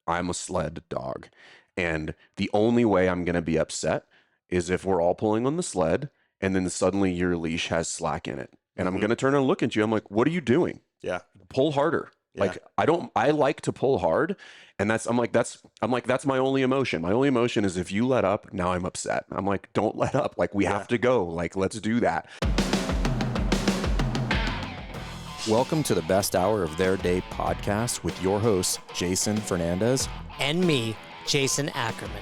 I'm a sled dog. And the only way I'm going to be upset is if we're all pulling on the sled and then suddenly your leash has slack in it. And I'm going to turn and look at you. I'm like, what are you doing? Yeah. Pull harder. Yeah. Like, I like to pull hard. And that's my only emotion. My only emotion is if you let up, now I'm upset. I'm like, don't let up. Like, we have to go. Like, let's do that. Welcome to the Best Hour of Their Day podcast with your hosts, Jason Fernandez and me, Jason Ackerman.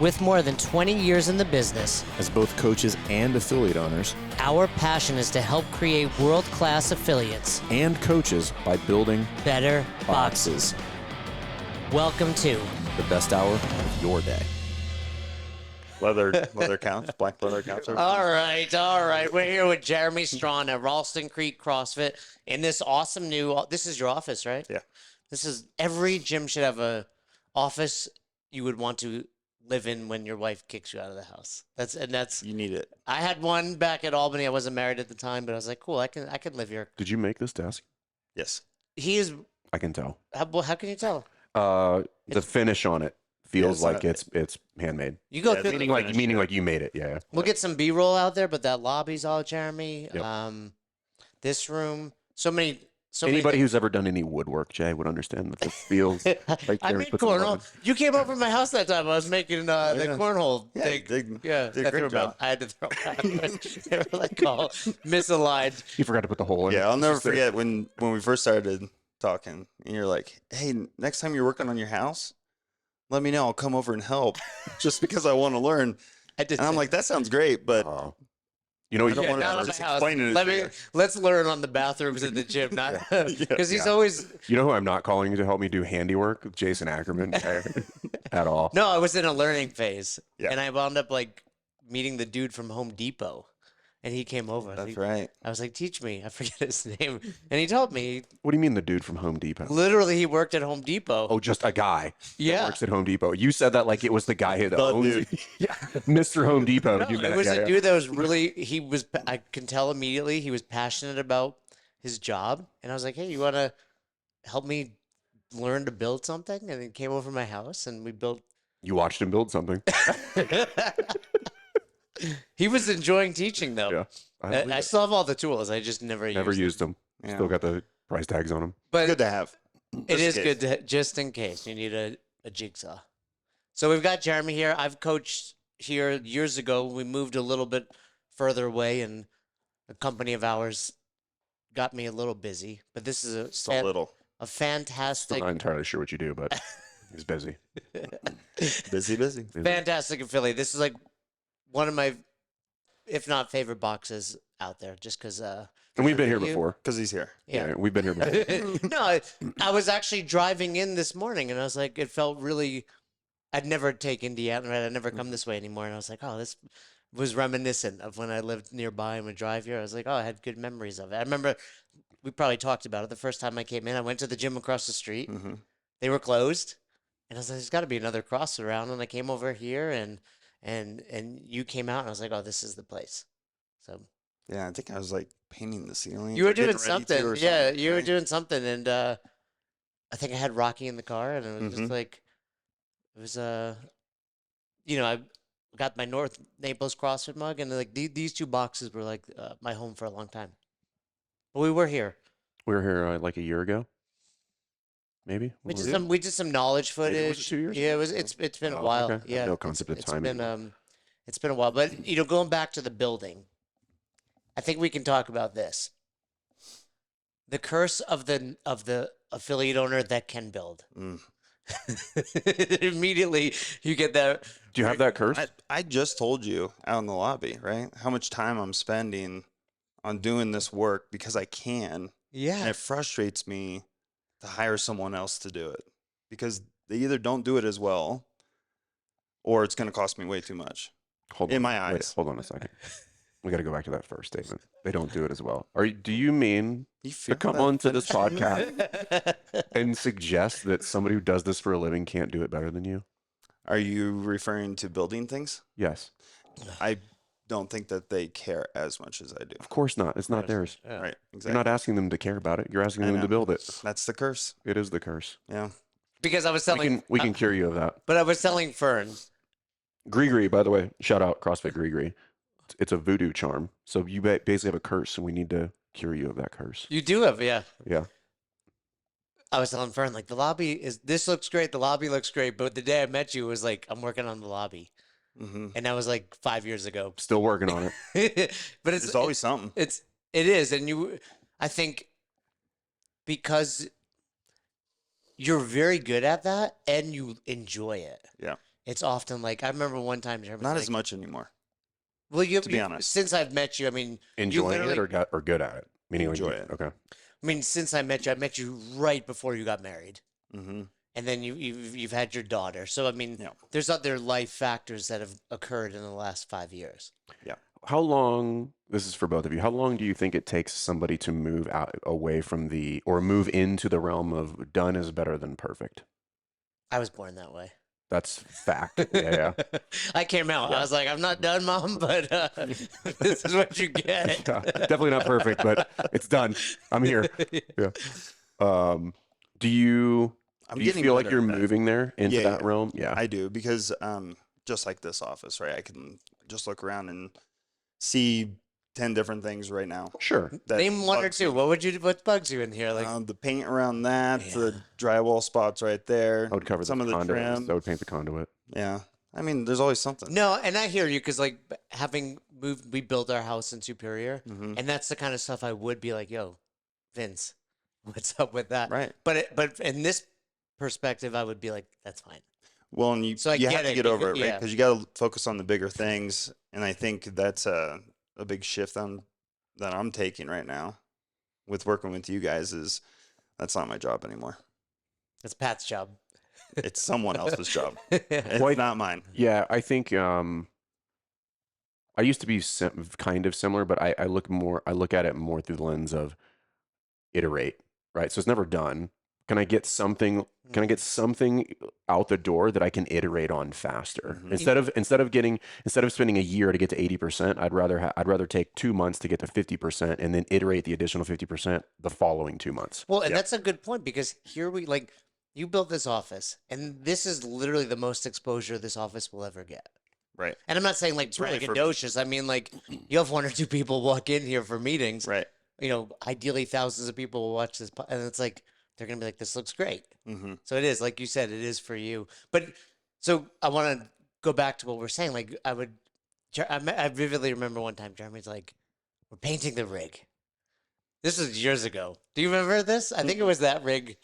With more than 20 years in the business, as both coaches and affiliate owners, our passion is to help create world-class affiliates and coaches by building better boxes. Welcome to the best hour of your day. Leather counts, black leather counts. All right. We're here with Jeremy Strawn at Ralston Creek CrossFit in this awesome new. This is your office, right? Yeah. This is every gym should have a office you would want to live in when your wife kicks you out of the house. That's you need it. I had one back at Albany. I wasn't married at the time, but I was like, cool, I can live here. Did you make this desk? Yes. He is. I can tell. How can you tell? The finish on it feels like it's handmade. You go Yeah, through. Meaning like you made it. Yeah. We'll get some B-roll out there, but that lobby's all Jeremy. Yep. This room, so many. Anybody who's ever done any woodwork, Jay, would understand that this feels like I Jeremy made put some love cornhole. You came over to my house that time. I was making the cornhole thing. Did I a great threw 'em job. out. I had to throw them out. They were like all misaligned. in. You forgot to put the hole in. Yeah, I'll never Just there. forget when we first started talking, and you're like, "Hey, next time you're working on your house, let me know. I'll come over and help, just because I want to learn." I did. And I'm like, "That sounds great, but You know, I don't want not to on just my house. explain it." Let's learn on the bathrooms in the gym, not because he's always. you know who I'm not calling to help me do handiwork? Jason Ackerman at all. No, I was in a learning phase, Yeah. and I wound up like meeting the dude from Home Depot, and he came over. That's right. I was like, teach me. I forget his name, and he told me. What do you mean the dude from Home Depot? Literally, he worked at Home Depot. Oh, just a guy. Yeah. That works at Home Depot. You said that like it was the guy who The owns dude. Yeah, Mr. Home Depot. No, You met. it was Yeah, a yeah. dude that was really. I can tell immediately he was passionate about his job, and I was like, hey, you want to help me learn to build something? And he came over to my house, and we built. You watched him build something. He was enjoying teaching though. Yeah. believe I it. still have all the tools. I just never used them. Yeah. Still got the price tags on them. But Good to have. it is Just in good to just in case you need a jigsaw. So we've got Jeremy here. I've coached here years ago. We moved a little bit further away, and a company of ours got me a little busy. But this is Just a little a fantastic, I'm not entirely sure what you do, but he's busy. busy. fantastic affiliate. This is like one of my, if not favorite boxes out there, just because. And we've been here You- before. Because he's here. Yeah. We've been here before. No, I was actually driving in this morning, and I was like, it felt really. I'd never take Indiana, right? I'd never come this way anymore, and I was like, oh, this was reminiscent of when I lived nearby and would drive here. I was like, oh, I had good memories of it. I remember we probably talked about it the first time I came in. I went to the gym across the street. Mm-hmm. They were closed, and I was like, there's got to be another CrossFit around. And I came over here, and you came out, and I was like, oh, this is the place. So Yeah, I think I was like painting the ceiling. you were or getting doing ready to something. or Yeah, something, you were right? doing something. And I think I had Rocky in the car, and it was just Mhm. like, it was, I got my North Naples CrossFit mug, and like these two boxes were like my home for a long time. But we were here. We were here like a year ago. Maybe. We Was did it? some knowledge Maybe it footage. was 2 years Yeah, it was. It's been a Oh, while. okay. I have Yeah, no concept of it's time been anymore. it's been a while. But going back to the building, I think we can talk about this. The curse of the affiliate owner that can build. Mm. Immediately, you get that. Do you have that curse? I just told you out in the lobby, right? How much time I'm spending on doing this work because I can. And Yeah, it frustrates me to hire someone else to do it because they either don't do it as well or it's going to cost me way too much. Hold in on. my Wait, eyes. hold on a second. We got to go back to that first statement. They don't do it as well. Do you mean You to feel come that? on to this podcast and suggest that somebody who does this for a living can't do it better than you? Are you referring to building things? Yes. I don't think that they care as much as I do. Of course not. It's not theirs. Yeah. Right. You're Exactly. not asking them to care about it. You're asking I them to know. build it. That's the curse. It is the curse. Yeah. Because I was We selling, can cure you of that. but I was selling fern. Gree, by the way, shout out CrossFit Gree. It's a voodoo charm. So you basically have a curse, and we need to cure you of that curse. You do have, yeah. Yeah. I was telling Fern, like, the lobby is, this looks great, the lobby looks great, but the day I met you was like, I'm working on the lobby. Mm-hmm. And that was like 5 years ago. Still working on it. But There's always something. it is. And I think because you're very good at that and you enjoy it. Yeah. It's often like, I remember one time, Jeremy, Not like, as much anymore. well, to be honest. since I've met you, I mean, Enjoying literally- it or good at it? Meaning Enjoy it. Okay. I mean, since I met you right before you got married. Mm-hmm. And then you've had your daughter. So, I mean, Yeah. there's other life factors that have occurred in the last 5 years. How long, this is for both of you, how long do you think it takes somebody to move out away from or move into the realm of done is better than perfect? I was born that way. That's fact. Yeah. I came out. I was like, I'm not done, Mom, but this is what you get. Yeah, definitely not perfect, but it's done. I'm here. Yeah. Do you getting feel like better you're at that. moving there into Yeah, that yeah. realm? Yeah. I do, because just like this office, right? I can just look around and see 10 different things right now. Sure. that Name one or bugs two. me. What bugs you in here? Like, The paint around that, Yeah. the drywall spots right there. I would cover some the of the conduit. trim. I would paint the conduit. Yeah. I mean, there's always something. no, and I hear you because, like, having moved, we built our house in Superior, Mhm. and that's the kind of stuff I would be like, yo, Vince, what's up with that? Right. But in this perspective, I would be like, that's fine. Well, and you, So I you get have to it, get over it, because- right? yeah. Because you got to focus on the bigger things. And I think that's a big shift that I'm taking right now with working with you guys is that's not my job anymore. That's Pat's job. It's someone else's job. It's Well, not mine. Yeah, I think I used to be kind of similar, but I look at it more through the lens of iterate, right? So it's never done. Can I get something out the door that I can iterate on faster? Mhm. Instead of spending a year to get to 80%, I'd rather take 2 months to get to 50% and then iterate the additional 50% the following 2 months. Well, and Yeah. that's a good point because here you built this office, and this is literally the most exposure this office will ever get. Right. And I'm not saying like It's really for- braggadocious. I mean, like, you have 1 or 2 people walk in here for meetings. Right. You know, ideally thousands of people will watch this, and it's like they're gonna be like, "This looks great." Mm-hmm. So it is, like you said, it is for you. But so I want to go back to what we're saying. Like, I vividly remember one time Jeremy's like, "We're painting the rig." This was years ago. Do you remember this? I think it was that rig.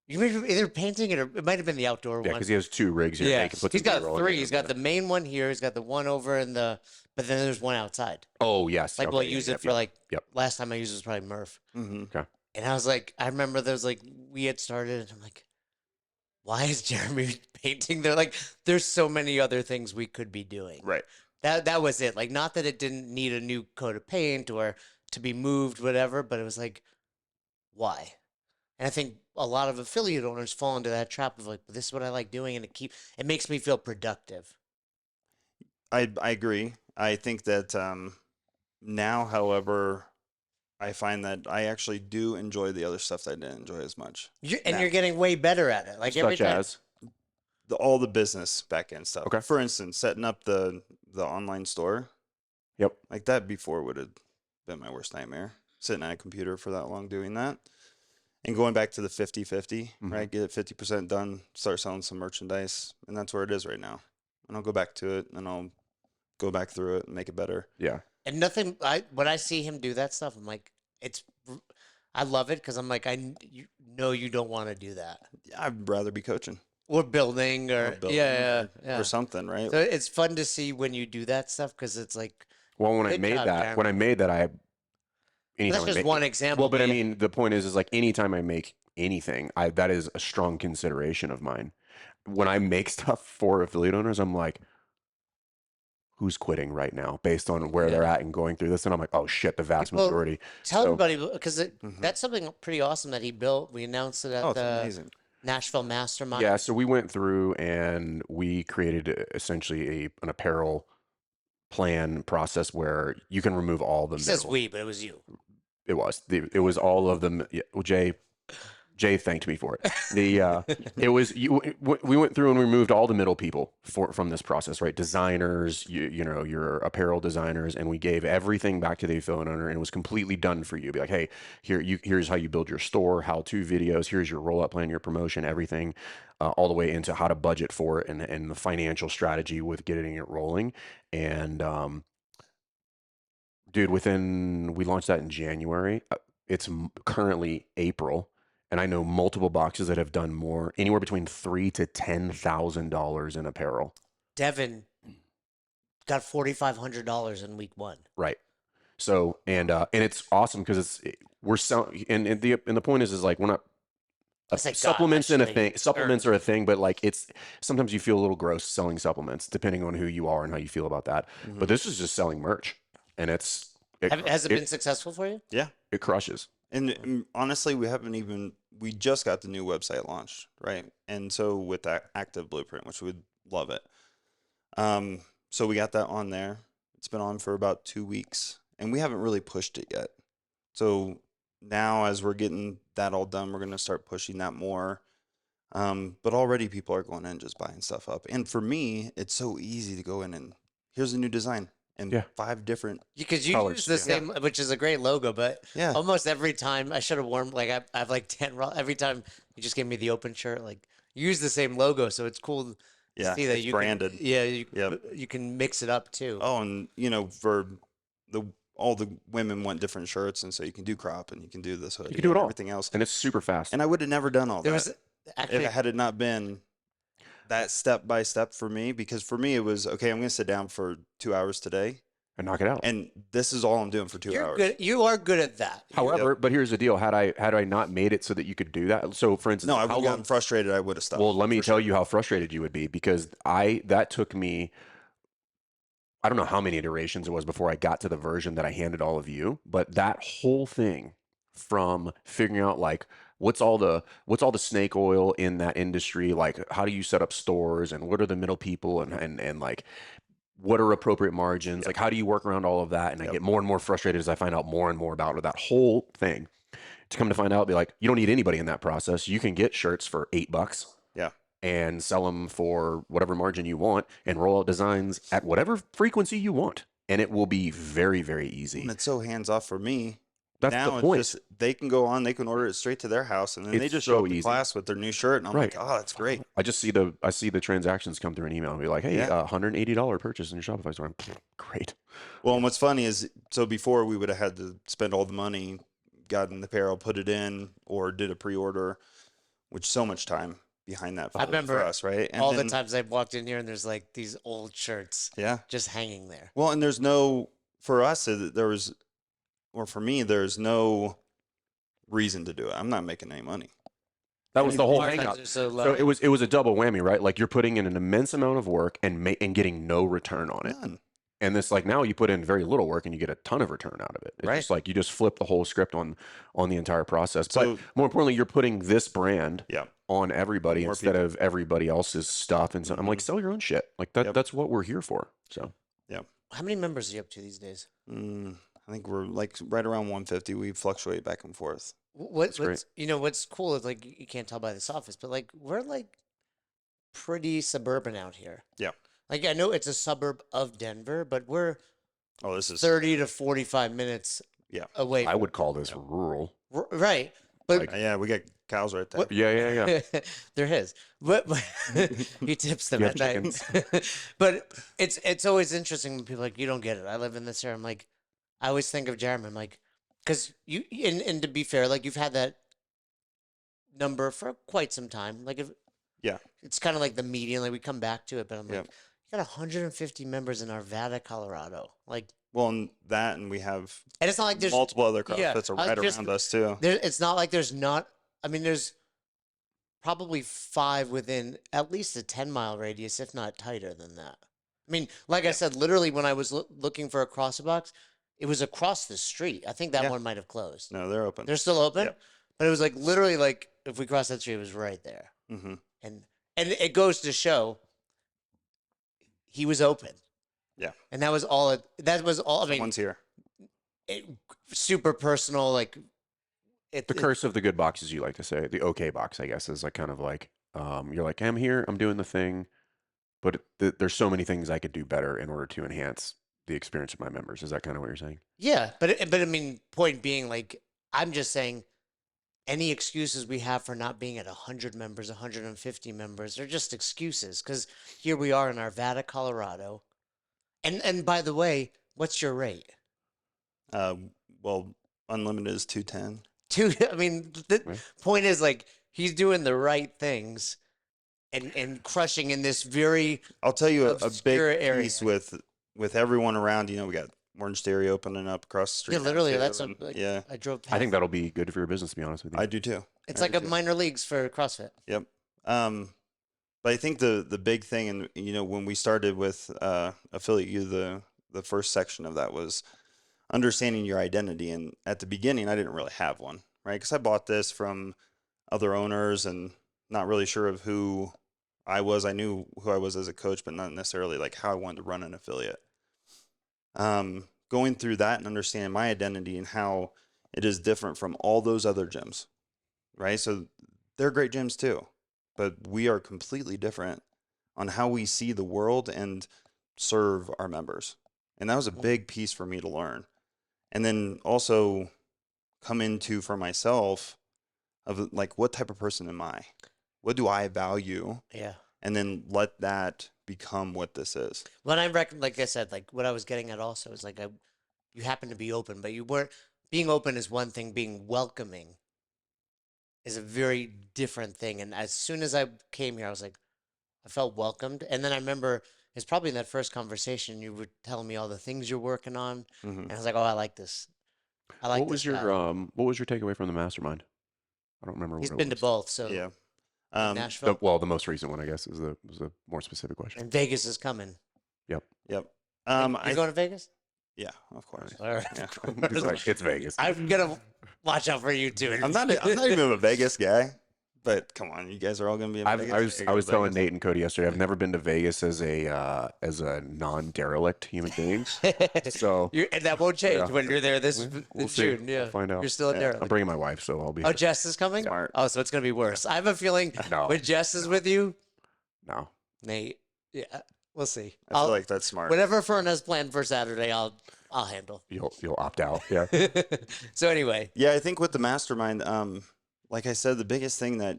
You were either painting it or it might have been the outdoor Yeah, one. because he has 2 rigs here. Yeah, He can put he's some got B-roll in 3. there. He's got the main one here. He's got the one over in the, but then there's one outside. Oh yes. Like, Okay, we'll yeah, use yep, it for yep. like, Yep. last time I used it was probably Murph. Mm-hmm. And I was like, I remember there was like, we had started and I'm like, why is Jeremy painting there? Like, there's so many other things we could be doing. Right. That was it. Like, not that it didn't need a new coat of paint or to be moved, whatever, but it was like, why? And I think a lot of affiliate owners fall into that trap of like, this is what I like doing, and it makes me feel productive. I agree. I think that now, however, I find that I actually do enjoy the other stuff that I didn't enjoy as much. And Now- you're getting way better at it. Like, every Such time. as All the business back end stuff. Okay. For instance, setting up the online store. Yep. Like that before would have been my worst nightmare. Sitting at a computer for that long doing that. And going back to the 50-50, Mhm. right? Get it 50% done, start selling some merchandise. And that's where it is right now. And I'll go back to it and I'll go back through it and make it better. yeah. And nothing. When I see him do that stuff, I'm like, I love it because I'm like, you know, you don't want to do that. I'd rather be coaching Or building, or building yeah. or something, right? So it's fun to see when you do that stuff because it's like, Well, when I Good made job, that, Jeremy. anytime that's I just make- one example. Well, but I yeah. mean, the point is like anytime I make anything, that is a strong consideration of mine. When I make stuff for affiliate owners, I'm like, who's quitting right now based on where they're at and going through this? And I'm like, oh shit, the vast Well, majority. Tell So- everybody because Mhm. that's something pretty awesome that he built. We announced it at Oh, it's the amazing. Nashville Mastermind. Yeah, so we went through and we created essentially an apparel plan process where you can remove all the He says middle. we, but it was you. It was all of them. Yeah, well, Jay, Jay thanked me for it. It was we went through and removed all the middle people from this process, right? Designers, you know, your apparel designers, and we gave everything back to the affiliate owner, and it was completely done for you. Be like, hey, here's how you build your store, how-to videos, here's your rollout plan, your promotion, everything, all the way into how to budget for it and the financial strategy with getting it rolling. And dude, we launched that in January. It's currently April, and I know multiple boxes that have done more, anywhere between $3,000 to $10,000 in apparel. Devin got $4,500 in week 1. Right. So and it's awesome because we're selling, and the point is like we're not. Supplements and a thing. Supplements are a thing, but like it's sometimes you feel a little gross selling supplements, depending on who you are and how you feel about that. But this is just selling merch, and has it been successful for you? Yeah, it crushes. And honestly, we just got the new website launched, right? And so with that active blueprint, which we'd love it. So we got that on there. It's been on for about 2 weeks, and we haven't really pushed it yet. So now as we're getting that all done, we're going to start pushing that more. But already people are going in and just buying stuff up. And for me, it's so easy to go in and here's a new design and 5 different because you colors. use the same, which is a great logo, but Yeah. almost every time I should have worn, like I have like 10, every time you just gave me the open shirt, like you use the same logo. So it's cool to see that it's you branded. you can mix it up too. Oh, and you know, for all the women want different shirts, and so you can do crop and you can do this hoodie. You can do it all. Everything else. And it's super fast. And I would have never done all There that was actually, if it not been that step by step for me, because for me it was okay, I'm going to sit down for 2 hours today and knock it out. and this is all I'm doing for 2 hours. good. You are good at that. However, but here's the deal: had I not made it so that you could do that, so for instance, No, I would have gotten frustrated. I would have stopped. Well, let me tell you how frustrated you would be, because that took me, I don't know how many iterations it was before I got to the version that I handed all of you, but that whole thing from figuring out like what's all the snake oil in that industry, like how do you set up stores and what are the middle people and like what are appropriate margins, like how do you work around all of that, and I get more and more frustrated as I find out more and more about that whole thing, to come to find out, be like, you don't need anybody in that process. You can get shirts for $8 and sell them for whatever margin you want and roll out designs at whatever frequency you want. And it will be very, very easy. And it's so hands off for me. That's now the point. It's just, they can go on, they can order it straight to their house, and then they just show up in class with their new shirt, and I'm like, oh, that's great. I just see the transactions come through an email and be like, hey, $180 purchase in your Shopify store. Great. Well, and what's funny is, so before we would have had to spend all the money, gotten the apparel, put it in, or did a pre-order, which so much time behind that I remember for us, right? And all the times I've walked in here and there's like these old shirts just hanging there. Well, and there's no, for us, there was, or for me, there's no reason to do it. I'm not making any money. That was the whole hang up. So it was a double whammy, right? Like you're putting in an immense amount of work and getting no return on it. None. And this, like, now you put in very little work and you get a ton of return out of it. It's just like you just flip the whole script on the entire process. So, but more importantly, you're putting this brand on everybody More instead of everybody else's stuff. And so I'm like, sell your own shit. Like that's what we're here for. So how many members are you up to these days? I think we're like right around 150. We fluctuate back and forth. What's what's cool is like you can't tell by this office, but like we're like pretty suburban out here. Yeah. Like I know it's a suburb of Denver, but we're this is 30 to 45 minutes away. I would call this rural. Right. But we got cows right there. Yeah. They're his. But he tips them at night. But it's always interesting when people are like, you don't get it. I live in this area. I'm like, I always think of Jeremy. I'm like, because you and to be fair, like you've had that number for quite some time. Like it's kind of like the median. Like we come back to it, but I'm like, you got 150 members in Arvada, Colorado. Like, well, and we have, and it's not like there's multiple other CrossFits are right around us too. It's not like there's not. I mean, there's probably 5 within at least a 10-mile radius, if not tighter than that. I mean, like I said, literally when I was looking for a CrossFit box, it was across the street. I think that one might have closed. No, they're open. They're still open, but it was like literally like if we crossed that street, it was right there. Mm-hmm. And it goes to show he was open. Yeah. And that was all. That was all. I mean, Someone's here. Super personal. Like The curse of the good box, as you like to say, the okay box, I guess, is like kind of like you're like, I'm here, I'm doing the thing, but there's so many things I could do better in order to enhance the experience of my members. Is that kind of what you're saying? Yeah, but I mean, point being, like, I'm just saying, any excuses we have for not being at 100 members, 150 members, they're just excuses. Because here we are in Arvada, Colorado, and by the way, what's your rate? Well, unlimited is 210. I mean, the Right. point is, like, he's doing the right things and crushing in this very I'll tell you a big obscure area. piece with everyone around. You know, we got Orange Theory opening up across the street. Yeah, now, literally, too, that's and like, yeah, I drove past. I think that'll be good for your business, to be honest with you. I do too. It's I like do a too. minor leagues for CrossFit. Yep. But I think the big thing, and you know, when we started with affiliate you, the first section of that was understanding your identity. And at the beginning, I didn't really have one, right? Because I bought this from other owners and not really sure of who I was. I knew who I was as a coach, but not necessarily like how I wanted to run an affiliate. Going through that and understanding my identity and how it is different from all those other gyms, right? So they're great gyms too, but we are completely different on how we see the world and serve our members. And that was a big piece for me to learn. And then also come into for myself of like, what type of person am I? What do I value? Yeah. And then let that become what this is. When I reckon, like I said, like what I was getting at also is like you happen to be open, but you weren't. Being open is one thing. Being welcoming is a very different thing. And as soon as I came here, I was like, I felt welcomed. And then I remember it's probably in that first conversation you were telling me all the things you're working on, Mm-hmm. and I was like, oh, I like this. I like What was this your guy. what was your takeaway from the mastermind? I don't remember He's what it been to was. both, so Yeah. Nashville The most recent one, I guess, was a more specific question. and Vegas is coming. Yep. You're I going to Vegas? yeah, of course. All right. Yeah. He's like, it's Vegas. I'm gonna watch out for you too. I'm not even a Vegas guy, but come on, you guys are all gonna be in Vegas. I was telling Nate and Cody yesterday, I've never been to Vegas as a non-derelict human being. So And that won't change yeah. when you're there this We'll see. June. Yeah, We'll find out. You're still in there. I'm bringing my wife, so I'll be. Oh, Jess is coming. Smart. Oh, so it's gonna be worse. I have a feeling No. when Jess is with you, No. Nate. Yeah, we'll see. I feel like that's smart. Whatever Fern has planned for Saturday, I'll handle. You'll opt out. Yeah. So anyway, Yeah, I think with the mastermind, like I said, the biggest thing that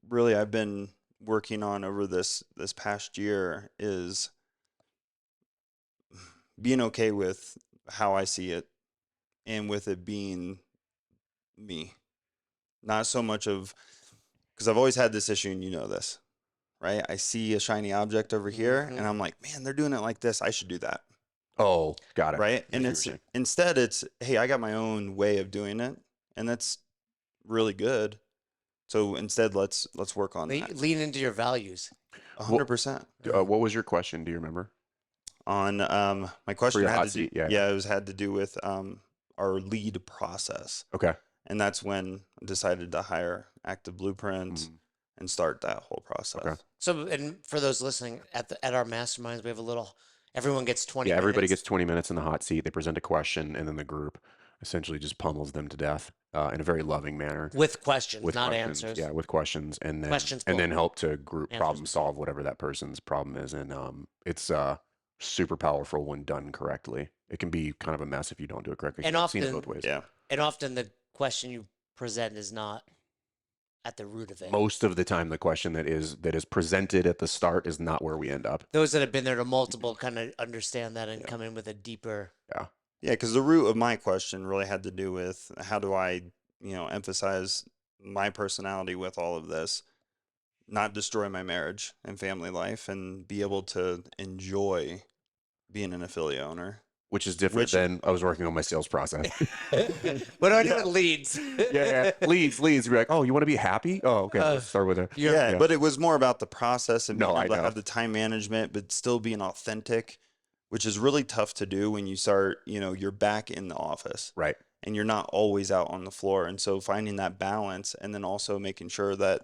really I've been working on over this past year is being okay with how I see it and with it being me. Not so much of, because I've always had this issue and you know this, right? I see a shiny object over here Mhm. and I'm like, man, they're doing it like this. I should do that. Oh, got it. Right. I And see what it's you're saying. instead it's, hey, I got my own way of doing it. And that's really good. So instead, let's work on that. lean into your values. 100%. What was your question? Do you remember? On my question your had hot to seat, do, yeah. it was had to do with our lead process. Okay. And that's when I decided to hire Active Blueprint Mhm. and start that whole process. Okay. So, and for those listening at our masterminds, we have a little. Everyone gets 20. Yeah, everybody minutes. gets 20 minutes in the hot seat. They present a question, and then the group essentially just pummels them to death in a very loving manner. with questions, With not questions, answers. yeah, with questions, and then Questions and then plural. help to group Answers problem plural. solve whatever that person's problem is, and it's super powerful when done correctly. It can be kind of a mess if you don't do it correctly. And I've seen it often- both ways. Yeah. And often the question you present is not at the root of it. Most of the time, the question that is presented at the start is not where we end up. Those that have been there to multiple kind of understand that and come in with a deeper. Yeah, because the root of my question really had to do with how do I, emphasize my personality with all of this, not destroy my marriage and family life, and be able to enjoy being an affiliate owner. Which is different Which- than I was working on my sales process. What do I do with leads? yeah. Leads. You're like, oh, you want to be happy? Oh, okay. Let's start with it. Yeah, but it was more about the process and being No, I able to know. have the time management, but still being authentic, which is really tough to do when you start, you're back in the office Right. and you're not always out on the floor. And so finding that balance and then also making sure that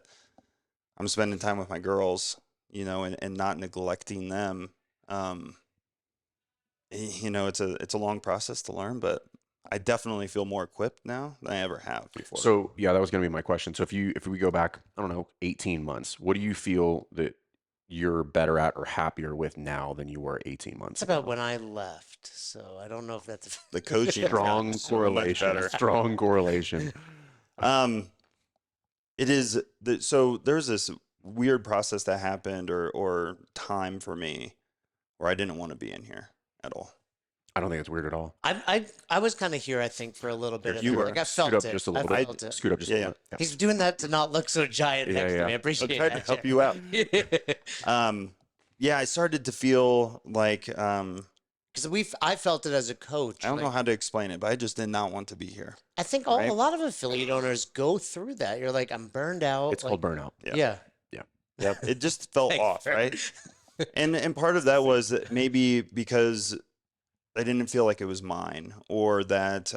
I'm spending time with my girls, and not neglecting them. It's a long process to learn, but I definitely feel more equipped now than I ever have before. So yeah, that was going to be my question. So if we go back, I don't know, 18 months, what do you feel that you're better at or happier with now than you were 18 months It's about ago? when I left, so I don't know if that's the coaching has Strong gotten so much correlation. better. Strong correlation. It is so there's this weird process that happened or time for me where I didn't want to be in here at all. I don't think it's weird at all. I was kind of here, I think, for a little bit. You of it. were. Like I Scoot felt up it. just a I little bit. felt it. Scoot up just a Yeah, little bit. Yeah. He's doing that to not look so giant Yeah, next to yeah. me. I I appreciate tried to that. help you out. Yeah, I started to feel like Because I felt it as a coach. I don't like, know how to explain it, but I just did not want to be here. I think right? a lot of affiliate owners go through that. You're like, I'm burned out. It's like, called burnout. Yeah. Yep, it just felt Thanks, off, Fred. right? And part of that was maybe because I didn't feel like it was mine, or that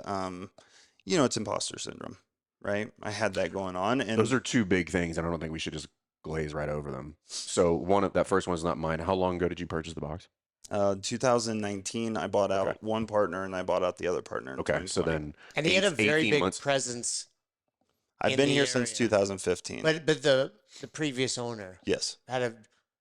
it's imposter syndrome, right? I had that going on, and Those are two big things, and I don't think we should just glaze right over them. So that first one's not mine. How long ago did you purchase the box? 2019, I bought out Okay. one partner, and I bought out the other partner. In Okay, so 2020. then And he had a very 18 big months. presence. I've in been the here since area. 2015. But the previous owner Yes,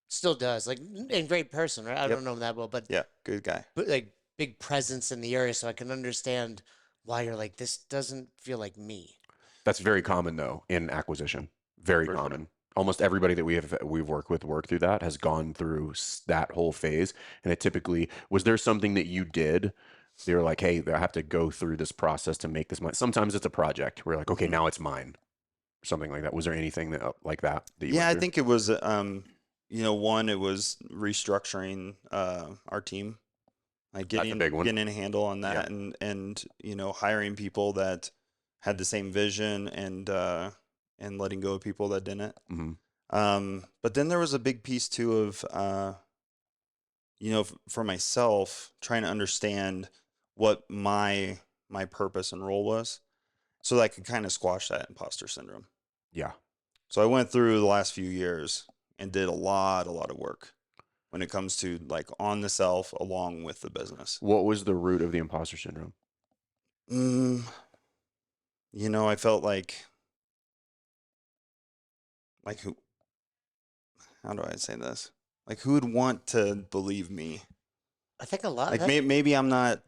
still does, like, and great person, right? I Yep. don't know him that well, but yeah, good guy. like big presence in the area, so I can understand why you're like, this doesn't feel like me. That's very common though in acquisition. Very For sure. common. Almost everybody that we've worked through that has gone through that whole phase. And it typically was there something that you did. They were like, hey, I have to go through this process to make this mine. Sometimes it's a project. We're like, okay, Mhm. now it's mine. Something like that. Was there anything that like that you Yeah, I went through? think it was one, it was restructuring our team, like That's a big one. getting a handle on Yeah. that, and hiring people that had the same vision, and letting go of people that didn't. Mhm. But then there was a big piece too of for myself, trying to understand what my purpose and role was, so that I could kind of squash that imposter syndrome. Yeah. So I went through the last few years and did a lot of work when it comes to like on the self along with the business. What was the root of the imposter syndrome? I felt like who, how do I say this? Like, who would want to believe me? I think a lot. Like maybe I'm not,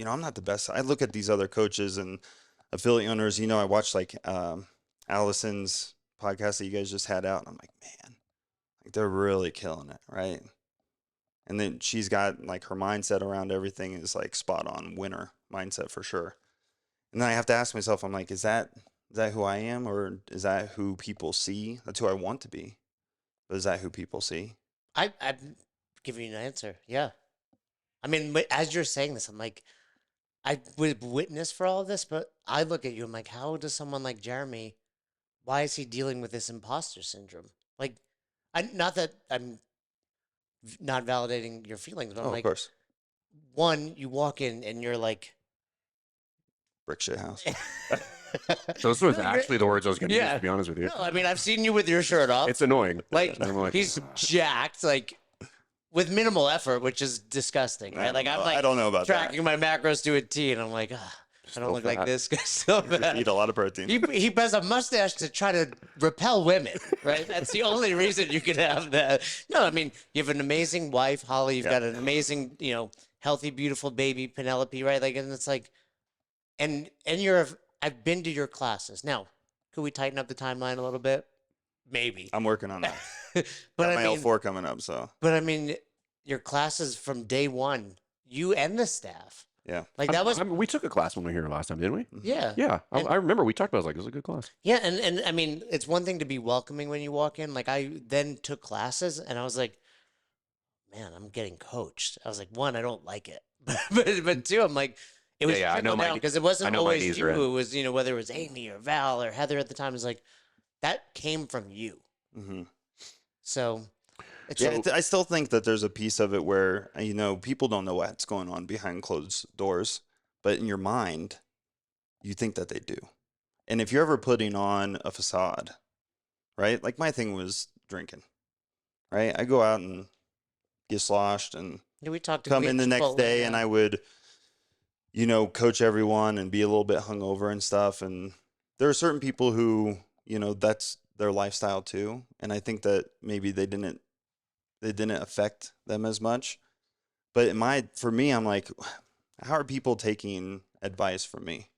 I'm not the best. I look at these other coaches and affiliate owners, I watched like Allison's podcast that you guys just had out, and I'm like, man, like they're really killing it, right? And then she's got like her mindset around everything is like spot on winner mindset for sure. And then I have to ask myself, I'm like, is that who I am, or is that who people see? That's who I want to be. But is that who people see? I'm giving you an answer. Yeah. I mean, as you're saying this, I'm like, I would witness for all of this, but I look at you, I'm like, how does someone like Jeremy, why is he dealing with this imposter syndrome? Like, not that I'm not validating your feelings, but I'm Of like, course. one, you walk in and you're like, Brick shit house. Those was No, actually the words I was going to use, yeah. to be honest with you. no, I mean, I've seen you with your shirt off. It's annoying. Like, And I'm like, he's jacked, like, with minimal effort, which is disgusting, right? Like, I'm like, I don't know about tracking my macros to a T, and I'm like, I don't So look like fat. this guy. So that. bad. Eat a lot of protein. He has a mustache to try to repel women, right? That's the only reason you could have that. No, I mean, you have an amazing wife, Holly. You've got an amazing, healthy, beautiful baby, Penelope, right? Like, and it's like, and I've been to your classes. Now, could we tighten up the timeline a little bit? Maybe. I'm working on that. But Got I my mean, L4 coming up, so but I mean, your classes from day one, you and the staff. yeah. Like that was, we took a class when we were here last time, didn't we? yeah. Yeah. And- I remember we talked about it. I was like, it was a good class. Yeah, and I mean, it's one thing to be welcoming when you walk in. Like I then took classes, and I was like, man, I'm getting coached. I was like, one, I don't like it, but two, I'm like, it was Yeah, I know trickle my down knee- because it I wasn't know my always knees you. are in. It was whether it was Amy or Val or Heather at the time. It was like that came from you. Mm-hmm. So it's Yeah, I still think that there's a piece of it where, people don't know what's going on behind closed doors, but in your mind, you think that they do. And if you're ever putting on a facade, right? Like my thing was drinking, right? I go out and get sloshed and yeah, we talked. come we in had the next Chipotle, day yeah. and I would coach everyone and be a little bit hungover and stuff. And there are certain people who, that's their lifestyle too. And I think that maybe they didn't affect them as much. But for me, I'm like, how are people taking advice from me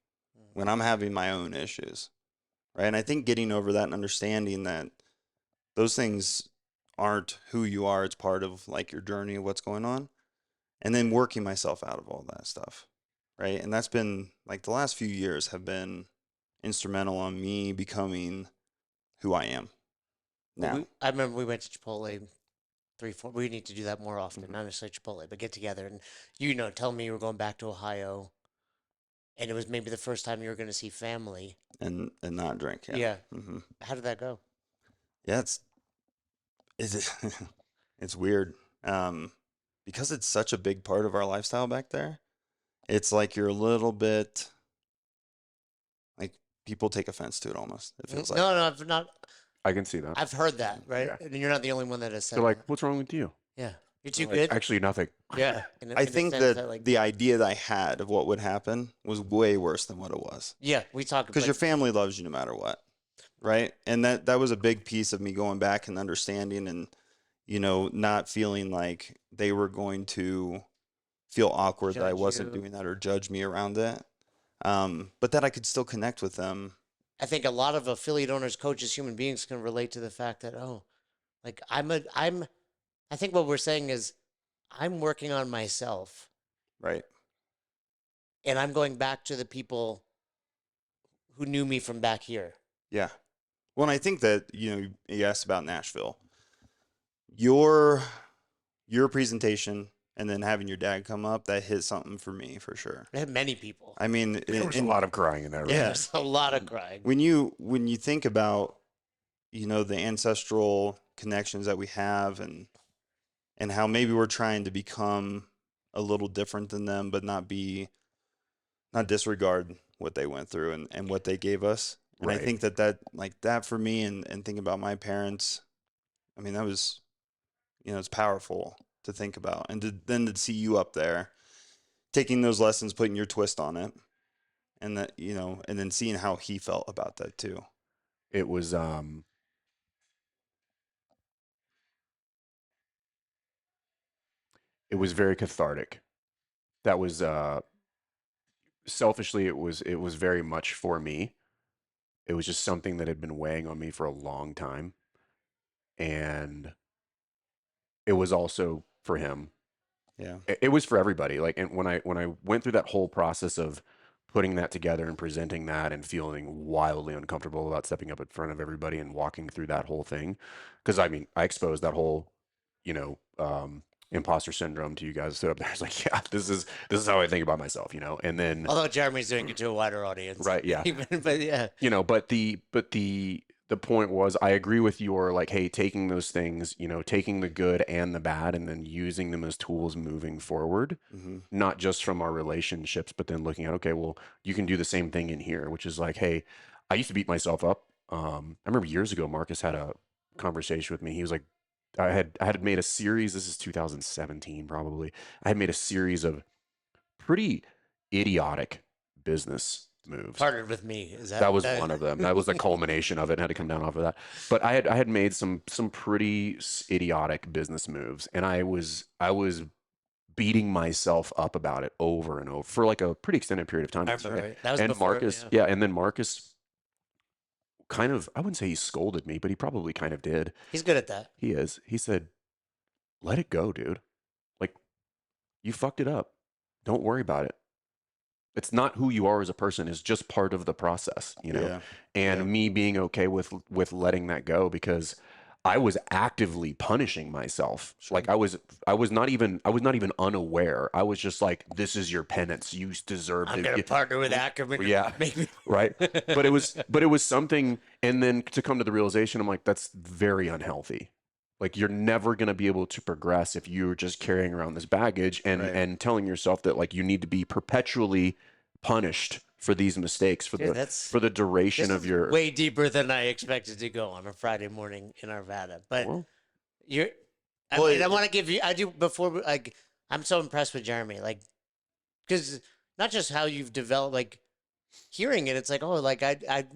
when I'm having my own issues? Right. And I think getting over that and understanding that those things aren't who you are. It's part of like your journey of what's going on. And then working myself out of all that stuff. Right. And that's been like the last few years have been instrumental on me becoming who I am now. I remember we went to Chipotle 3, 4. We need to do that more often. Not necessarily Chipotle, but get together and tell me you were going back to Ohio, and it was maybe the first time you were going to see family. And not drink. Yeah. Yeah. Mm-hmm. How did that go? Yeah. It's weird. Because it's such a big part of our lifestyle back there. It's like you're a little bit like people take offense to it almost. It feels like. No, I've not. I can see that. I've heard that, right? Yeah. And you're not the only one that has said They're like, that. what's wrong with you? Yeah, you're too Like, good. actually, nothing. Yeah. I think that the idea that I had of what would happen was way worse than what it was. Yeah, we talk Because your family loves you no matter what, right? And that was a big piece of me going back and understanding and, not feeling like they were going to feel awkward that I Judge wasn't you. doing that or judge me around it. But that I could still connect with them. I think a lot of affiliate owners, coaches, human beings can relate to the fact that I think what we're saying is I'm working on myself Right. and I'm going back to the people who knew me from back here. Yeah. Well, and I think that, you asked about Nashville. Your presentation and then having your dad come up, that hit something for me for sure. I had many people. I mean, There was a lot of crying in that room. Yeah. There's a lot of crying. when you think about, the ancestral connections that we have and how maybe we're trying to become a little different than them, but not disregard what they went through and what they gave us. And Right. I think that for me and thinking about my parents, I mean, that was, it's powerful to think about. And then to see you up there taking those lessons, putting your twist on it, and that, and then seeing how he felt about that too. It was very cathartic. That was selfishly it was very much for me. It was just something that had been weighing on me for a long time. And it was also for him. Yeah. It was for everybody. Like, and when I went through that whole process of putting that together and presenting that and feeling wildly uncomfortable about stepping up in front of everybody and walking through that whole thing, because I mean, I exposed that whole, imposter syndrome to you guys. Stood up there, I was like, yeah, this is how I think about myself, and then Although Jeremy's doing it to a wider audience. right, yeah, But yeah. but the point was, I agree with your like, hey, taking those things, taking the good and the bad and then using them as tools moving forward, Mm-hmm. not just from our relationships, but then looking at, okay, well, you can do the same thing in here, which is like, hey, I used to beat myself up. I remember years ago, Marcus had a conversation with me. He was like, I had made a series. This is 2017, probably. I had made a series of pretty idiotic business moves. Partnered with me. Is That was one of them. That was the culmination of it, and had to come down off of that. But I had made some pretty idiotic business moves, and I was beating myself up about it over and over for like a pretty extended period of time. I remember, right? That was And before, Marcus, yeah, and then Marcus kind of, I wouldn't say he scolded me, but he probably kind of did. He's good at that. He is. He said, "Let it go, dude. Like, you fucked it up. Don't worry about it. It's not who you are as a person. It's just part of the process, Yeah. And Yeah. me being okay with letting that go, because I was actively punishing myself. Sure. Like I was not even unaware. I was just like, this is your penance. You deserve I'm to gonna partner with Ackerman. Yeah. Make me- right. But it was something, and then to come to the realization, I'm like, that's very unhealthy. Like, you're never going to be able to progress if you're just carrying around this baggage and Right. and telling yourself that like you need to be perpetually punished for these mistakes for Dude, the duration This of is your way deeper than I expected to go on a Friday morning in Arvada. But Well, you're, Well, I want to give you. I do before. Like, I'm so impressed with Jeremy. Like, because not just how you've developed, like hearing it, it's like, oh, like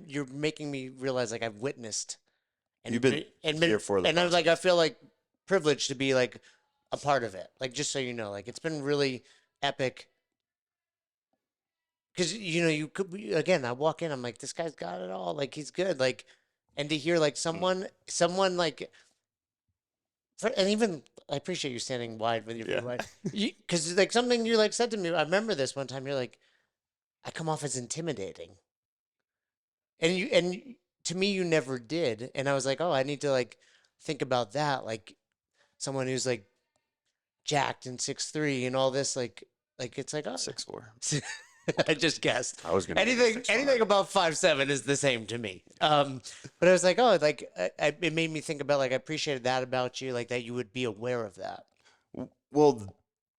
you're making me realize like I've witnessed You've been and here for the and I'm like, I process. feel like privileged to be like a part of it. Like, just so you know, like it's been really epic. Because you could again. I walk in, I'm like, this guy's got it all. Like he's good. Like, and to hear like Mm. someone like, and even I appreciate you standing wide with your Yeah. feet wide. Because like something you like said to me, I remember this one time. You're like, I come off as intimidating, and to me you never did. And I was like, oh, I need to like think about that. Like someone who's like jacked and 6'3" and all this, like it's like, oh, 6'4". I just guessed. I was gonna Anything above 5'7" is the same to me. But I was like, oh, like it made me think about like I appreciated that about you, like that you would be aware of that. Well,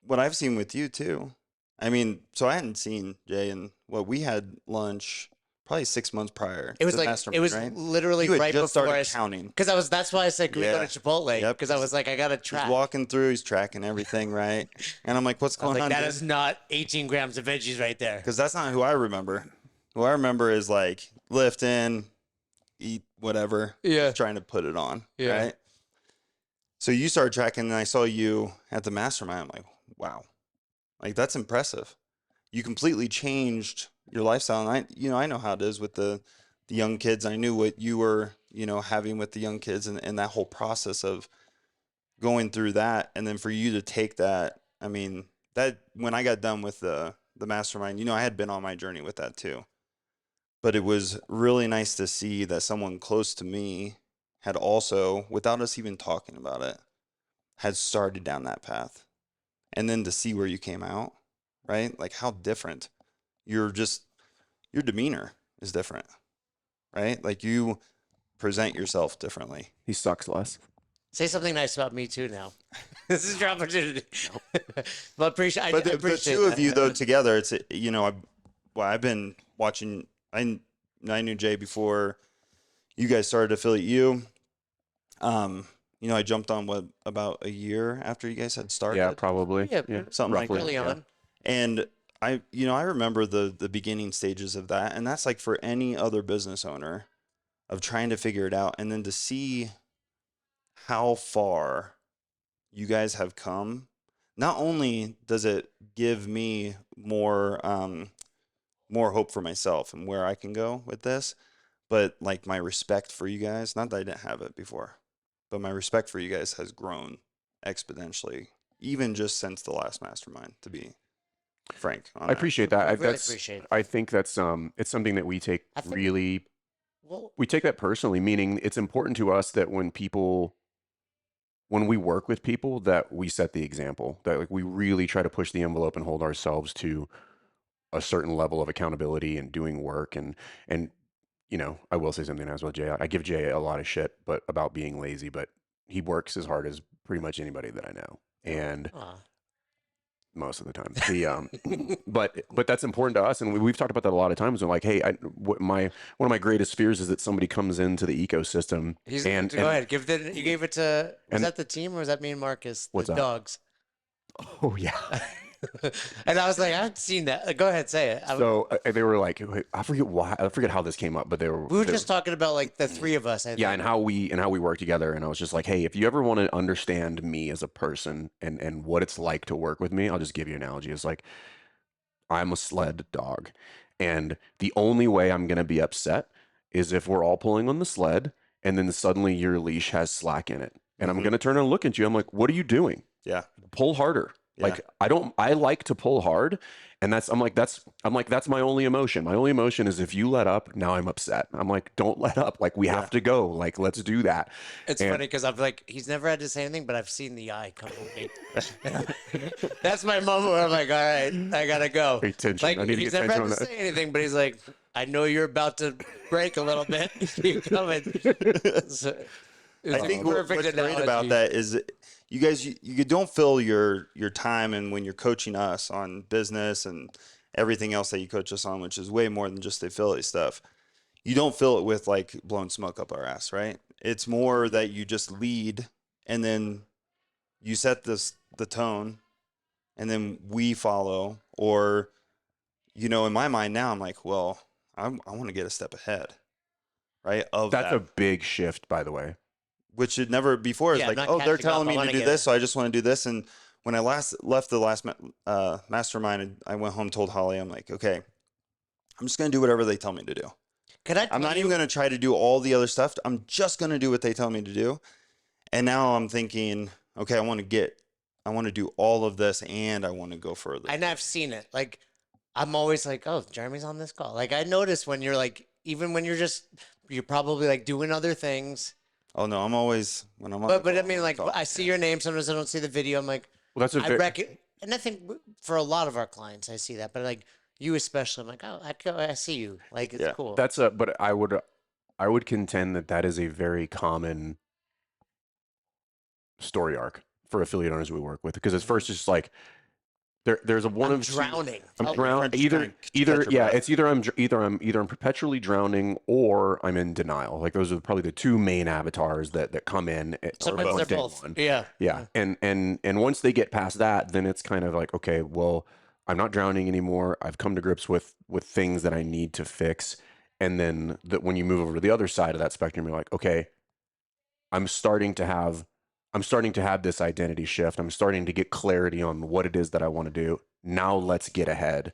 what I've seen with you too. I mean, so I hadn't seen Jay, and we had lunch probably 6 months prior It to was the like mastermind, it was right? literally You had right just before started counting. because that's why I said, can we go Yeah. to Chipotle? Yep. Because I was like, I got to He's track. walking through, he's tracking everything, right? And I'm like, what's I was going like, on? that is not 18 grams of veggies right there. Because that's not who I remember. Who I remember is like lift in, eat whatever. Yeah. Just trying to put it on. Yeah. Right. So you started tracking, and I saw you at the mastermind. I'm like, wow, like that's impressive. You completely changed your lifestyle, and I know how it is with the young kids. I knew what you were, having with the young kids, and that whole process of going through that, and then for you to take that. I mean, that when I got done with the mastermind, I had been on my journey with that too. But it was really nice to see that someone close to me had also, without us even talking about it, had started down that path. And then to see where you came out, right? Like how different your demeanor is different, right? Like you present yourself differently. He sucks less. Say something nice about me too now. This is your opportunity. But appreciate. But I the appreciate two of that. you though together, it's I've been watching. I knew Jay before you guys started Affiliate U. I jumped on about a year after you guys had started. Yeah, probably. Yeah, something like roughly. that. early Yeah. on. And I remember the beginning stages of that, and that's like for any other business owner of trying to figure it out, and then to see how far you guys have come. Not only does it give me more hope for myself and where I can go with this, but like my respect for you guys, not that I didn't have it before, but my respect for you guys has grown exponentially, even just since the last mastermind, to be frank on I that. appreciate that. I really That's appreciate it. I think that's it's something that we take I think- really Well, we take that personally, meaning it's important to us that when we work with people that we set the example, that like we really try to push the envelope and hold ourselves to a certain level of accountability and doing work and I will say something as well, Jay. I give Jay a lot of shit but about being lazy, but he works as hard as pretty much anybody that I know. And aw. most of the time. But that's important to us, and we've talked about that a lot of times. We're like, hey, one of my greatest fears is that somebody comes into the ecosystem and go ahead. You gave it to. Was and- that the team or was that me and Marcus? What's the that? dogs. oh yeah. And I was like, I haven't seen that. Go ahead, say it. So they were like, I forget how this came up, but we were just talking about like the three of us. I think. yeah, and how we work together. And I was just like, hey, if you ever want to understand me as a person and what it's like to work with me, I'll just give you an analogy. It's like I'm a sled dog, and the only way I'm gonna be upset is if we're all pulling on the sled and then suddenly your leash has slack in it. And I'm Mhm. gonna turn and look at you. I'm like, what are you doing? Yeah. Pull harder. Yeah. Like I like to pull hard, and that's my only emotion. My only emotion is if you let up, now I'm upset. I'm like, don't let up. Like we have to go. Like let's do that. It's And- funny because I've like he's never had to say anything, but I've seen the eye come at me. That's my moment where I'm like, all right, I gotta go. Pay attention. Like I need to he's get never attention had on to that. say anything, but he's like, I know you're about to break a little bit. Keep coming. So, I think what's perfect great about analogy. that is you guys, you don't fill your time, and when you're coaching us on business and everything else that you coach us on, which is way more than just the affiliate stuff, you don't fill it with like blowing smoke up our ass, right? It's more that you just lead, and then you set the tone, and then we follow, or you know, in my mind now, I'm like, well, I want to get a step ahead, right? Of That's that, a big shift, by the way. which it never before is Yeah, I'm like, not oh, they're catching up. telling I me to wanna do get this, it. so I just want to do this. And when I left the last mastermind, I went home, told Holly, I'm like, okay, I'm just gonna do whatever they tell me to do. Can I I'm tell not you? even gonna try to do all the other stuff. I'm just gonna do what they tell me to do. And now I'm thinking, okay, I want to do all of this, and I want to go further. And I've seen it. Like, I'm always like, oh, Jeremy's on this call. Like, I notice when you're like, even when you're probably like doing other things. Oh no, I'm always when I'm on. But the I call, mean, I'm on the like, call. I see your name. Sometimes I don't see the video. I'm like, Well, that's a I very, reckon, and I think for a lot of our clients, I see that. But like you especially, I'm like, oh, I see you. Like, it's Yeah. cool. that's a, but I would contend that that is a very common story arc for affiliate owners we work with, because at first it's just like there's a one I'm of two. drowning. I'm Tell me. drown Just either trying to either catch your yeah, breath. it's either I'm perpetually drowning or I'm in denial. Like those are probably the two main avatars that come in Sometimes on they're day both. one. Yeah. Yeah. And once they get past that, then it's kind of like, okay, well, I'm not drowning anymore. I've come to grips with things that I need to fix. And then that when you move over to the other side of that spectrum, you're like, okay, I'm starting to have this identity shift. I'm starting to get clarity on what it is that I want to do. Now let's get ahead.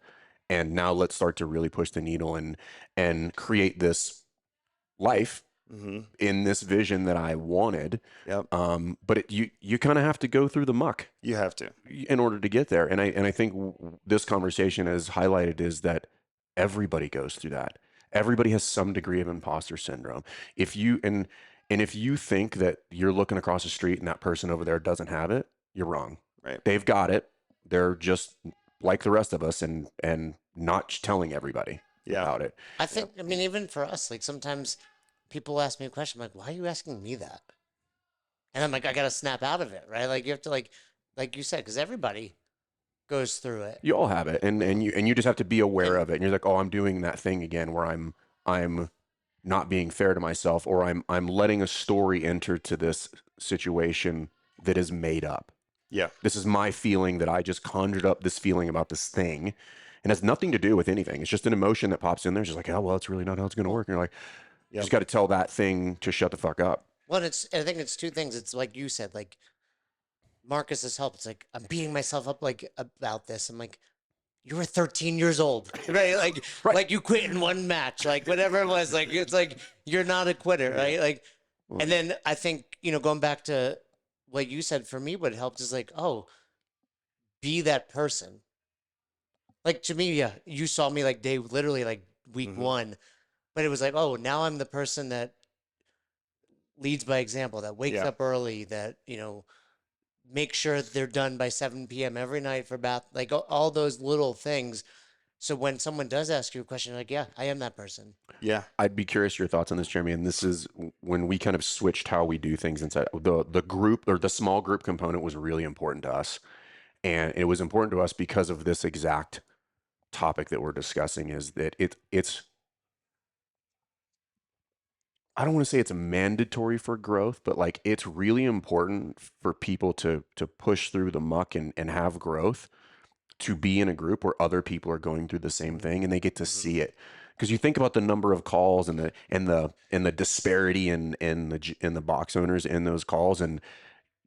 And now let's start to really push the needle and create this life Mm-hmm. in this vision that I wanted. Yep. But you kind of have to go through the muck You have to. in order to get there. And I think this conversation has highlighted is that everybody goes through that. Everybody has some degree of imposter syndrome. If you and if you think that you're looking across the street and that person over there doesn't have it, you're wrong. Right. They've got it. They're just like the rest of us and not telling everybody Yeah. about it. I think, I mean, even for us, like sometimes people ask me a question, I'm like, why are you asking me that? And I'm like, I got to snap out of it, right? Like you have to like you said, because everybody goes through it. You all have it, and you just have to be aware of it. And you're like, oh, I'm doing that thing again where I'm not being fair to myself, or I'm letting a story enter to this situation that is made up. Yeah. This is my feeling that I just conjured up this feeling about this thing, and has nothing to do with anything. It's just an emotion that pops in there. It's just like, oh well, it's really not how it's going to work. And you're like, you Yep. just got to tell that thing to shut the fuck up. Well, I think it's two things. It's like you said, like Marcus has helped. It's like I'm beating myself up like about this. I'm like, you were 13 years old, right? Like, Right. like you quit in one match, like whatever it was. Like it's like you're not a quitter, right? Like, and then I think going back to what you said, for me, what helped is like, oh, be that person. Like to me, yeah, you saw me like literally like week Mhm. one, but it was like, oh, now I'm the person that leads by example, that wakes Yeah. up early, that make sure they're done by 7 p.m. every night for bath, like all those little things. So when someone does ask you a question, you're like, yeah, I am that person. Yeah. I'd be curious your thoughts on this, Jeremy. And this is when we kind of switched how we do things inside the group, or the small group component was really important to us. And it was important to us because of this exact topic that we're discussing, is that it's I don't want to say it's mandatory for growth, but like it's really important for people to push through the muck and have growth, to be in a group where other people are going through the same thing and they get to see it. Because you think about the number of calls and the disparity in the box owners in those calls, and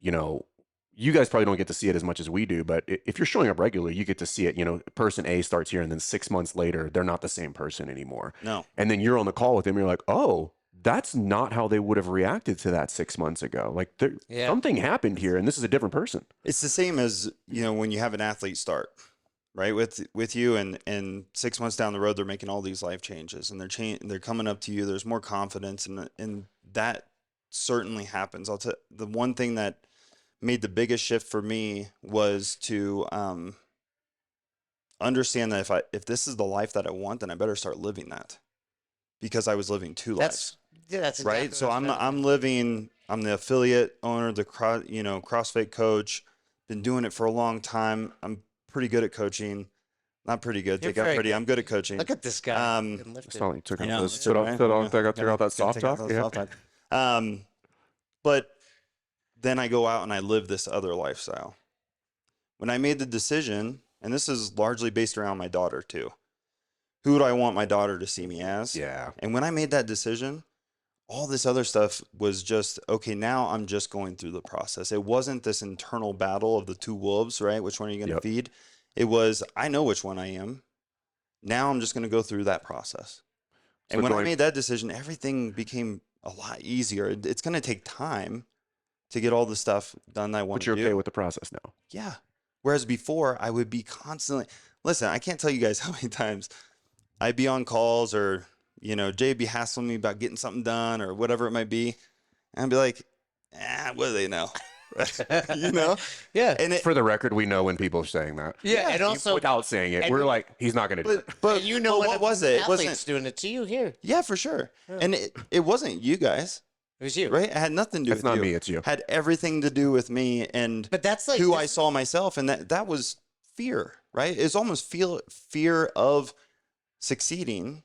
you guys probably don't get to see it as much as we do, but if you're showing up regularly, you get to see it. Person A starts here, and then 6 months later, they're not the same person anymore. No. And then you're on the call with them, you're like, oh, that's not how they would have reacted to that 6 months ago. Like Yeah. something happened here, and this is a different person. It's the same as when you have an athlete start, right, with you, and 6 months down the road they're making all these life changes, and they're coming up to you. There's more confidence, and that certainly happens. I'll tell the one thing that made the biggest shift for me was to understand that if this is the life that I want, then I better start living that, because I was living two lives. That's Right. exactly So what I was I'm the affiliate owner, the CrossFit coach, been doing it for a long time. I'm pretty good at coaching. Not pretty good. You're Take out very pretty. good. I'm good at coaching. Look at this guy. Um, and lifted. It's not like took I out know, those, it's took okay. out that Gotta soft take out talk. those Yeah. soft talk. But then I go out and I live this other lifestyle. When I made the decision, and this is largely based around my daughter too, Who do I want my daughter to see me as? Yeah. And when I made that decision, all this other stuff was just, okay, now I'm just going through the process. It wasn't this internal battle of the two wolves, right? Which one are you going to Yep. feed? It was, I know which one I am. Now I'm just going to go through that process. So And when I going- made that decision, everything became a lot easier. It's going to take time to get all the stuff done that I want But to you're do. okay with the process now. Yeah. Whereas before, I would be constantly, listen, I can't tell you guys how many times I'd be on calls or, Jay'd be hassling me about getting something done or whatever it might be. And I'd be like, what do they know? Yeah. And For the record, we know when people are saying that. Yeah. And also, Without saying it, and- we're like, he's not going to do it. but and you know but what was it? It athletes wasn't, doing it to you here. yeah, for sure. Yeah. And it wasn't you guys, It was you. right? It had nothing to do It's with not you. me, it's you. Had everything to do with me and But that's like who I this- saw myself. And that was fear, right? It's almost fear of succeeding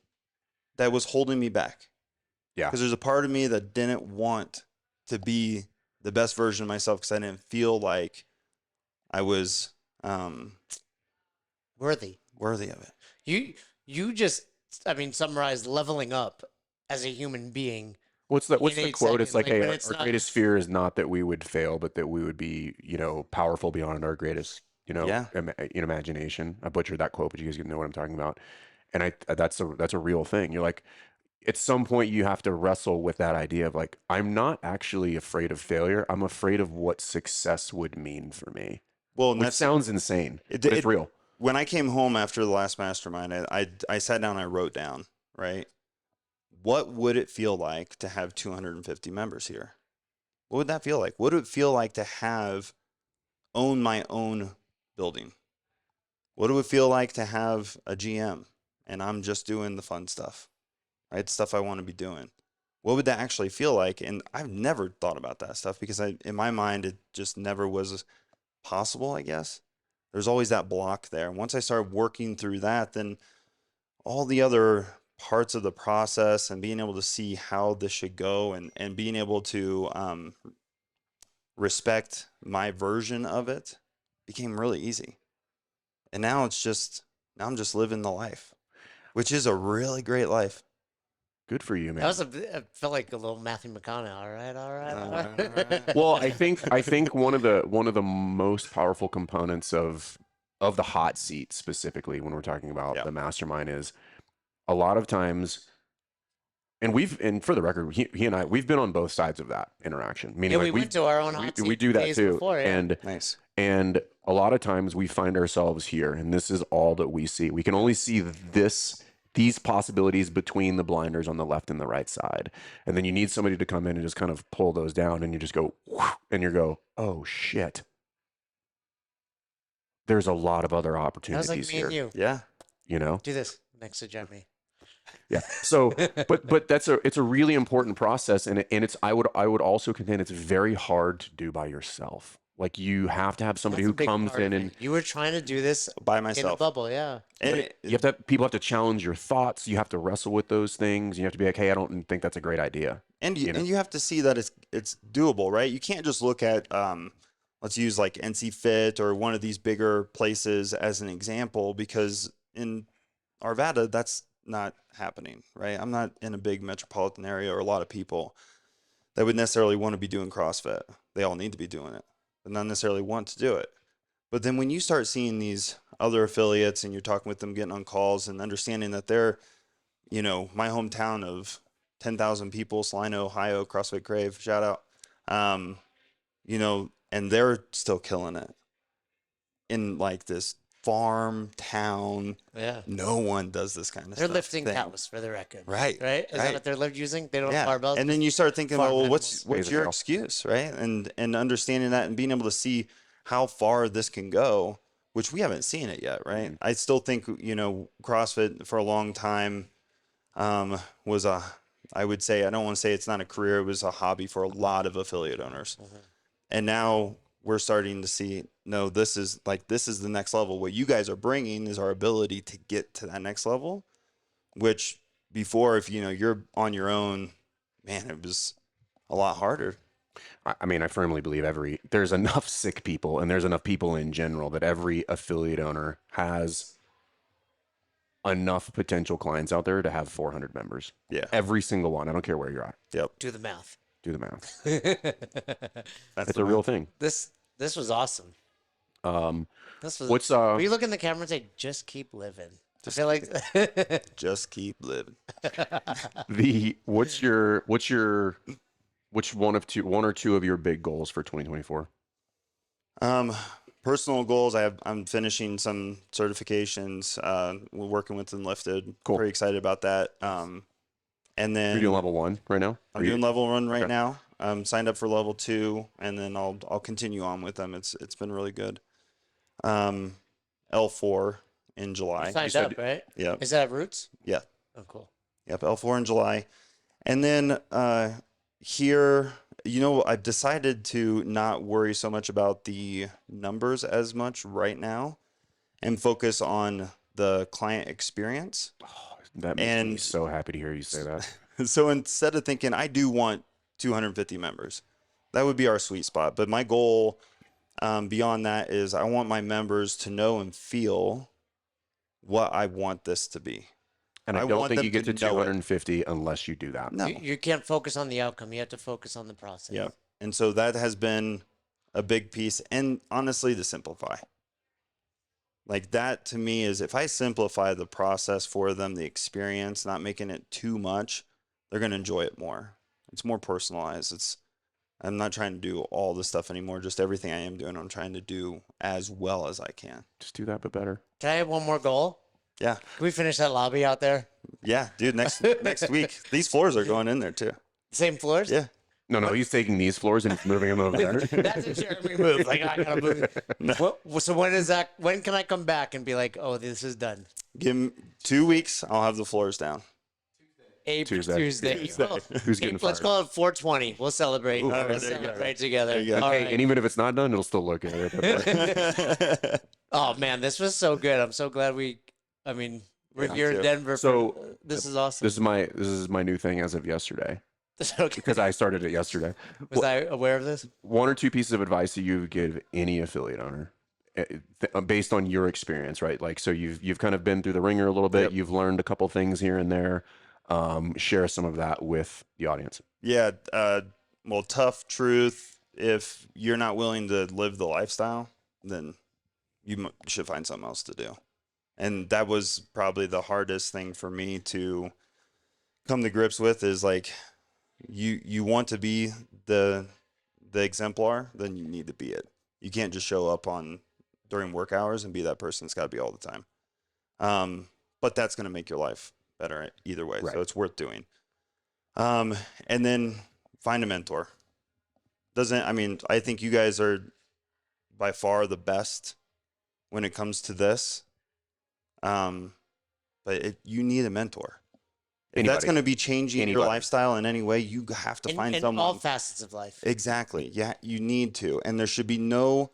that was holding me back. Yeah. Because there's a part of me that didn't want to be the best version of myself because I didn't feel like I was worthy. worthy of it. You just, I mean, summarized leveling up as a human being. What's the in 8 quote? It's seconds, like, like, hey, when our, it's our not- greatest fear is not that we would fail, but that we would be, powerful beyond our greatest, Yeah. imagination. I butchered that quote, but you guys know what I'm talking about. And that's a real thing. You're like, at some point you have to wrestle with that idea of like, I'm not actually afraid of failure. I'm afraid of what success would mean for me. Well, and Which that's sounds insane, It- but it- it's real. when I came home after the last mastermind, I sat down and I wrote down, right? What would it feel like to have 250 members here? What would that feel like? What would it feel like to own my own building? What would it feel like to have a GM and I'm just doing the fun stuff, right? Stuff I want to be doing. What would that actually feel like? And I've never thought about that stuff because in my mind, it just never was possible, I guess. There's always that block there. And once I started working through that, then all the other parts of the process and being able to see how this should go and being able to respect my version of it became really easy. And now I'm just living the life, which is a really great life. Good for you, man. That was it felt like a little Matthew McConaughey. All right. All right. Well, I think one of the most powerful components of the hot seat specifically when we're talking about Yeah. the mastermind is a lot of times, and for the record, he and I, we've been on both sides of that interaction. Meaning, Yeah, like we went to our own hot we seat do that days too, before, yeah. Nice. and a lot of times we find ourselves here, and this is all that we see. We can only see these possibilities between the blinders on the left and the right side. And then you need somebody to come in and just kind of pull those down, and you just go, whoosh, and you go, oh shit. There's a lot of other That opportunities was like me here. and you. Yeah. You know? Do this next to Jeremy. Yeah. So, but it's a really important process, and it's I would also contend it's very hard to do by yourself. Like you have to have somebody That's a who big comes part of in it. and You were trying to do this By in a myself. bubble, yeah. And you have to people have to challenge your thoughts. You have to wrestle with those things. You have to be like, hey, I don't think that's a great idea. You know? and you have to see that it's doable, right? You can't just look at let's use like NC Fit or one of these bigger places as an example, because in Arvada that's not happening, right? I'm not in a big metropolitan area or a lot of people that would necessarily want to be doing CrossFit. They all need to be doing it, but not necessarily want to do it. But then when you start seeing these other affiliates and you're talking with them, getting on calls and understanding that they're, my hometown of 10,000 people, Salina, Ohio, CrossFit Crave, shout out, and they're still killing it in like this farm town. Yeah. No one does this kind of They're stuff. lifting thing. cows for the record. Right. Right? Is that right. what they're using? They don't Yeah. have barbells? And then you start thinking, farm well, animals. what's Raise a your cow. excuse, right? And understanding that and being able to see how far this can go, which we haven't seen it yet, right? I still think, CrossFit for a long time was I would say, I don't want to say it's not a career, it was a hobby for a lot of affiliate owners. And now we're starting to see, no, this is the next level. What you guys are bringing is our ability to get to that next level, which before, if you're on your own, man, it was a lot harder. I mean, I firmly believe there's enough sick people and there's enough people in general that every affiliate owner has enough potential clients out there to have 400 members. Yeah. Every single one. I don't care where you're at. Yep. Do the math. Do the math. That's It's the a real math. thing. This was awesome. What's Will you look in the camera and say, "Just keep living"? I feel like Just keep living. which one or two of your big goals for 2024? Personal goals. I'm finishing some certifications. We're working with Enlifted. Cool. Pretty excited about that. And then You're doing level 1 right now? I'm doing level 1 right now. I'm signed up for level 2, and then I'll continue on with them. It's been really good. L4 in July. you signed up, right? Yeah. Is that Roots? Yeah. Oh, cool. Yep, L4 in July. And then here, I've decided to not worry so much about the numbers as much right now and focus on the client experience. That makes me so happy to hear you say that. So instead of thinking, I do want 250 members, that would be our sweet spot. But my goal beyond that is I want my members to know and feel what I want this to be. And I I don't want think them you get to to know it. 250 unless you do that. No. You can't focus on the outcome. You have to focus on the process. Yeah. And so that has been a big piece. And honestly, to simplify. Like that to me is if I simplify the process for them, the experience, not making it too much, they're going to enjoy it more. It's more personalized. I'm not trying to do all this stuff anymore. Just everything I am doing, I'm trying to do as well as I can. Just do that, but better. Can I have one more goal? Yeah. Can we finish that lobby out there? Yeah, dude, next week. These floors are going in there too. Same floors? Yeah. No, he's taking these floors and he's moving them over there. That's a Jeremy move. Like, I gotta move. So when can I come back and be like, oh, this is done? Give me 2 weeks, I'll have the floors down. Tuesday. Oh, Who's getting let's fired? call it 420. We'll celebrate. Ooh, We'll there you go. celebrate together. There you go. All Hey, right. and even if it's not done, it'll still look good. Oh man, this was so good. I'm so glad we're Me here in too. Denver. So, This is awesome. This is my new thing as of yesterday Okay. because I started it yesterday. Was I aware of this? One or two pieces of advice that you would give any affiliate owner based on your experience, right? Like, so you've kind of been through the ringer a little bit. Yep. You've learned a couple things here and there. Share some of that with the audience. Yeah, well, tough truth. If you're not willing to live the lifestyle, then you should find something else to do. And that was probably the hardest thing for me to come to grips with is like, you want to be the exemplar, then you need to be it. You can't just show up during work hours and be that person. It's got to be all the time. But that's going to make your life better either way. Right. So it's worth doing. And then find a mentor. I think you guys are by far the best when it comes to this. But you need a mentor. If that's Anybody. going to be changing your Anybody. lifestyle in any way, you have to find in someone. all facets of life. Exactly. Yeah, you need to. And there should be no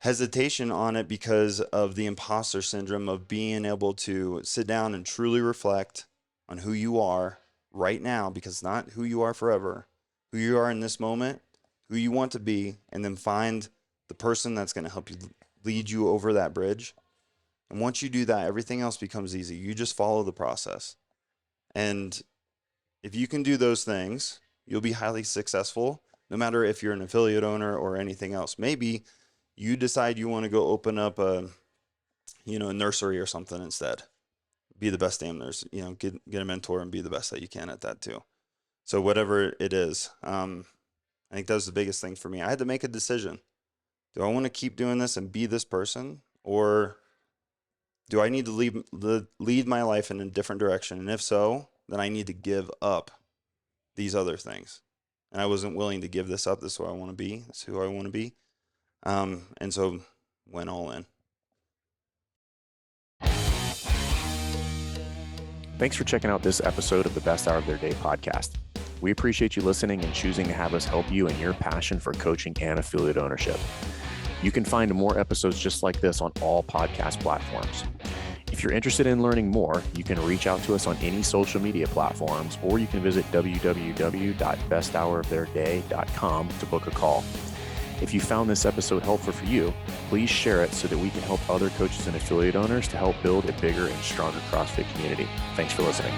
hesitation on it because of the imposter syndrome of being able to sit down and truly reflect on who you are right now, because it's not who you are forever, who you are in this moment, who you want to be, and then find the person that's going to help you lead you over that bridge. And once you do that, everything else becomes easy. You just follow the process. And if you can do those things, you'll be highly successful, no matter if you're an affiliate owner or anything else. Maybe you decide you want to go open up a nursery or something instead. Be the best damn nurse, get a mentor and be the best that you can at that too. So whatever it is, I think that was the biggest thing for me. I had to make a decision. Do I want to keep doing this and be this person, or do I need to lead my life in a different direction? And if so, then I need to give up these other things. And I wasn't willing to give this up. This is who I want to be. This is who I want to be. And so went all in. Thanks for checking out this episode of the Best Hour of Their Day podcast. We appreciate you listening and choosing to have us help you in your passion for coaching and affiliate ownership. You can find more episodes just like this on all podcast platforms. If you're interested in learning more, you can reach out to us on any social media platforms, or you can visit www.besthouroftheirday.com to book a call. If you found this episode helpful for you, please share it so that we can help other coaches and affiliate owners to help build a bigger and stronger CrossFit community. Thanks for listening.